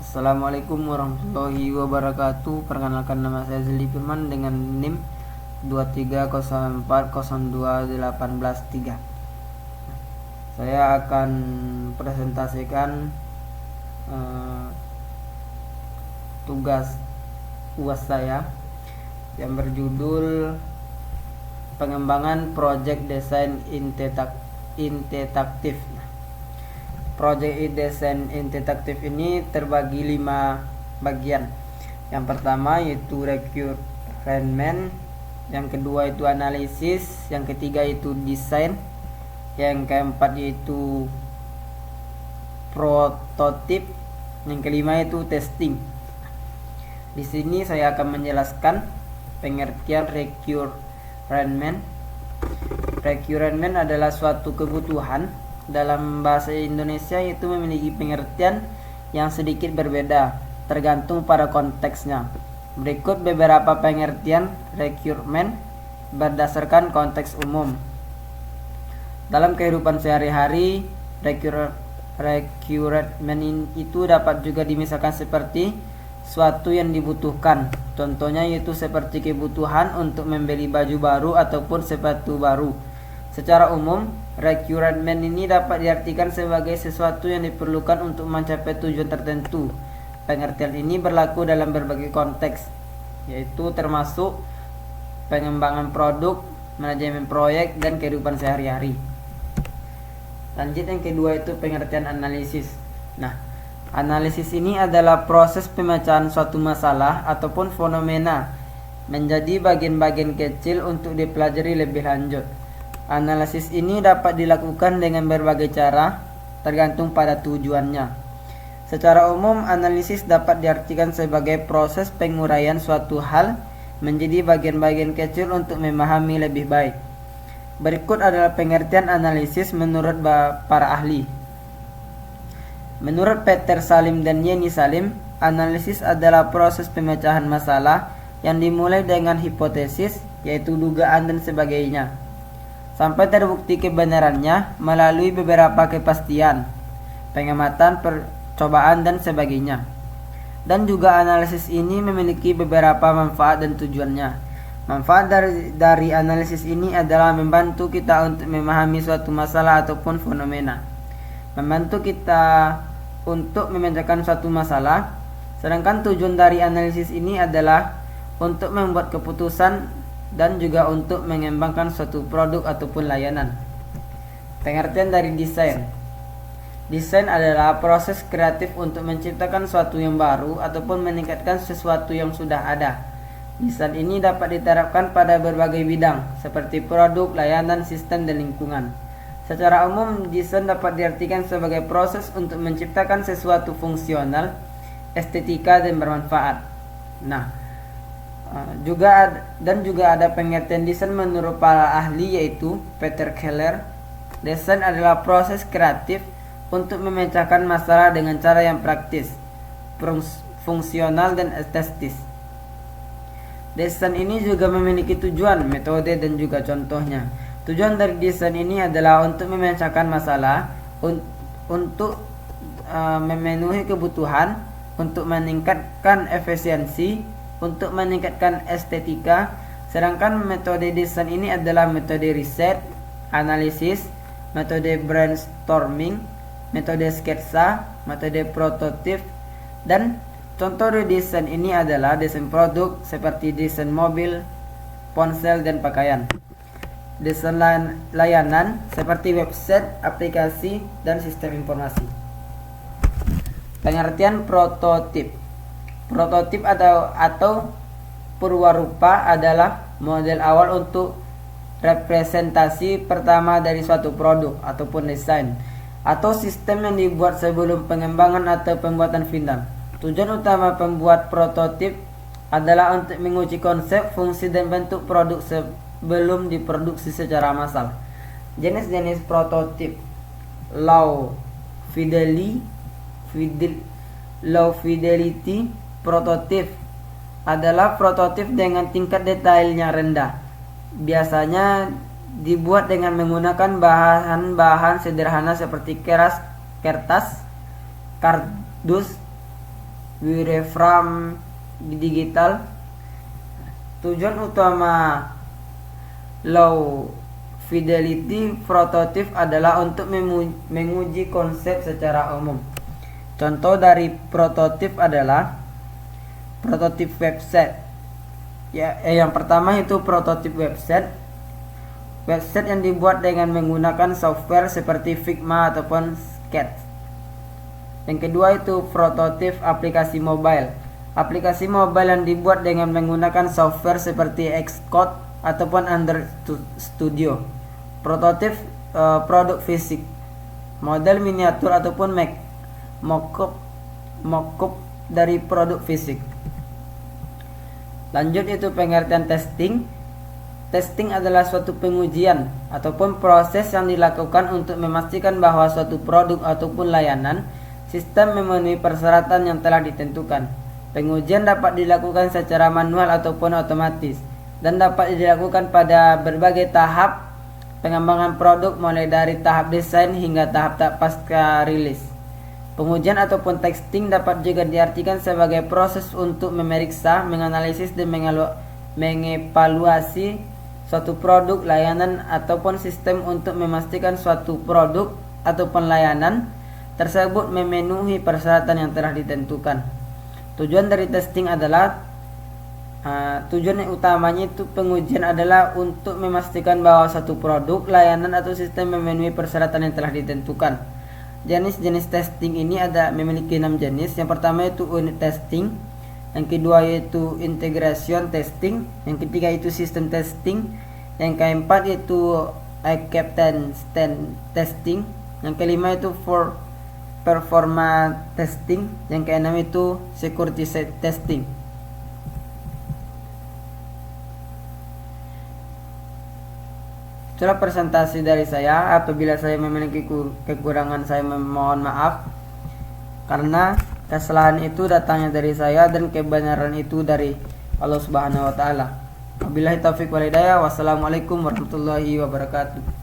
Assalamualaikum warahmatullahi wabarakatuh. Perkenalkan, nama saya Zili Firman dengan NIM 23040202183. Saya akan presentasikan tugas UAS saya yang berjudul pengembangan project desain interaktif. Project desain interaktif ini terbagi 5 bagian. Yang pertama yaitu requirement, yang kedua itu analisis, yang ketiga itu desain, yang keempat yaitu prototip, yang kelima itu testing. Di sini saya akan menjelaskan pengertian requirement. Requirement adalah suatu kebutuhan. Dalam bahasa Indonesia itu memiliki pengertian yang sedikit berbeda tergantung pada konteksnya. Berikut beberapa pengertian requirement berdasarkan konteks umum. Dalam kehidupan sehari-hari, requirement itu dapat juga dimisalkan seperti suatu yang dibutuhkan. Contohnya yaitu seperti kebutuhan untuk membeli baju baru ataupun sepatu baru. Secara umum, requirement ini dapat diartikan sebagai sesuatu yang diperlukan untuk mencapai tujuan tertentu. Pengertian ini berlaku dalam berbagai konteks, yaitu termasuk pengembangan produk, manajemen proyek, dan kehidupan sehari-hari. Lanjut, yang kedua itu pengertian analisis. Analisis ini adalah proses pemecahan suatu masalah ataupun fenomena menjadi bagian-bagian kecil untuk dipelajari lebih lanjut. Analisis ini dapat dilakukan dengan berbagai cara, tergantung pada tujuannya. Secara umum, analisis dapat diartikan sebagai proses penguraian suatu hal menjadi bagian-bagian kecil untuk memahami lebih baik. Berikut adalah pengertian analisis menurut para ahli. Menurut Peter Salim dan Yeni Salim, analisis adalah proses pemecahan masalah yang dimulai dengan hipotesis, yaitu dugaan dan sebagainya, sampai terbukti kebenarannya melalui beberapa kepastian, pengamatan, percobaan, dan sebagainya. Dan juga analisis ini memiliki beberapa manfaat dan tujuannya. Manfaat dari analisis ini adalah membantu kita untuk memahami suatu masalah ataupun fenomena, membantu kita untuk memecahkan suatu masalah. Sedangkan tujuan dari analisis ini adalah untuk membuat keputusan dan juga untuk mengembangkan suatu produk ataupun layanan. Pengertian dari desain. Desain adalah proses kreatif untuk menciptakan sesuatu yang baru ataupun meningkatkan sesuatu yang sudah ada. Desain ini dapat diterapkan pada berbagai bidang seperti produk, layanan, sistem, dan lingkungan. Secara umum, desain dapat diartikan sebagai proses untuk menciptakan sesuatu fungsional, estetika, dan bermanfaat. Juga ada pengertian desain menurut para ahli, yaitu Peter Keller. Desain adalah proses kreatif untuk memecahkan masalah dengan cara yang praktis, fungsional, dan estetis. Desain ini juga memiliki tujuan, metode, dan juga contohnya. Tujuan dari desain ini adalah untuk memecahkan masalah, untuk memenuhi kebutuhan, untuk meningkatkan efisiensi, untuk meningkatkan estetika. Sedangkan metode desain ini adalah metode riset, analisis, metode brainstorming, metode sketsa, metode prototip. Dan contoh desain ini adalah desain produk seperti desain mobil, ponsel, dan pakaian. Desain layanan seperti website, aplikasi, dan sistem informasi. Pengertian prototip. Prototip atau purwarupa adalah model awal untuk representasi pertama dari suatu produk ataupun desain atau sistem yang dibuat sebelum pengembangan atau pembuatan final. Tujuan utama pembuat prototip adalah untuk menguji konsep, fungsi, dan bentuk produk sebelum diproduksi secara massal. Jenis-jenis prototip: low fidelity prototip adalah prototip dengan tingkat detailnya rendah. Biasanya dibuat dengan menggunakan bahan-bahan sederhana seperti kertas, kardus, wireframe digital. Tujuan utama low fidelity prototype adalah untuk menguji konsep secara umum. Contoh dari prototipe adalah prototipe website. Yang pertama itu prototipe website. Website yang dibuat dengan menggunakan software seperti Figma ataupun Sketch. Yang kedua itu prototipe aplikasi mobile. Aplikasi mobile yang dibuat dengan menggunakan software seperti Xcode ataupun Android Studio. Prototipe produk fisik. Model miniatur ataupun mock-up dari produk fisik. Lanjut itu pengertian testing. Testing adalah suatu pengujian ataupun proses yang dilakukan untuk memastikan bahwa suatu produk ataupun layanan sistem memenuhi persyaratan yang telah ditentukan. Pengujian dapat dilakukan secara manual ataupun otomatis dan dapat dilakukan pada berbagai tahap pengembangan produk, mulai dari tahap desain hingga tahap pasca rilis. Pengujian ataupun testing dapat juga diartikan sebagai proses untuk memeriksa, menganalisis dan mengevaluasi suatu produk, layanan ataupun sistem untuk memastikan suatu produk ataupun layanan tersebut memenuhi persyaratan yang telah ditentukan. Tujuan dari testing adalah tujuan utamanya itu pengujian adalah untuk memastikan bahwa suatu produk, layanan atau sistem memenuhi persyaratan yang telah ditentukan. Jenis-jenis testing ini memiliki 6 jenis. Yang pertama itu unit testing, yang kedua yaitu integration testing, yang ketiga itu system testing, yang keempat itu acceptance testing, yang kelima itu performance testing, yang keenam itu security testing. Itulah presentasi dari saya. Apabila saya memiliki kekurangan, saya mohon maaf, karena kesalahan itu datangnya dari saya dan kebenaran itu dari Allah Subhanahu wa taala. Wabillahi taufiq wal hidayah. Wassalamualaikum warahmatullahi wabarakatuh.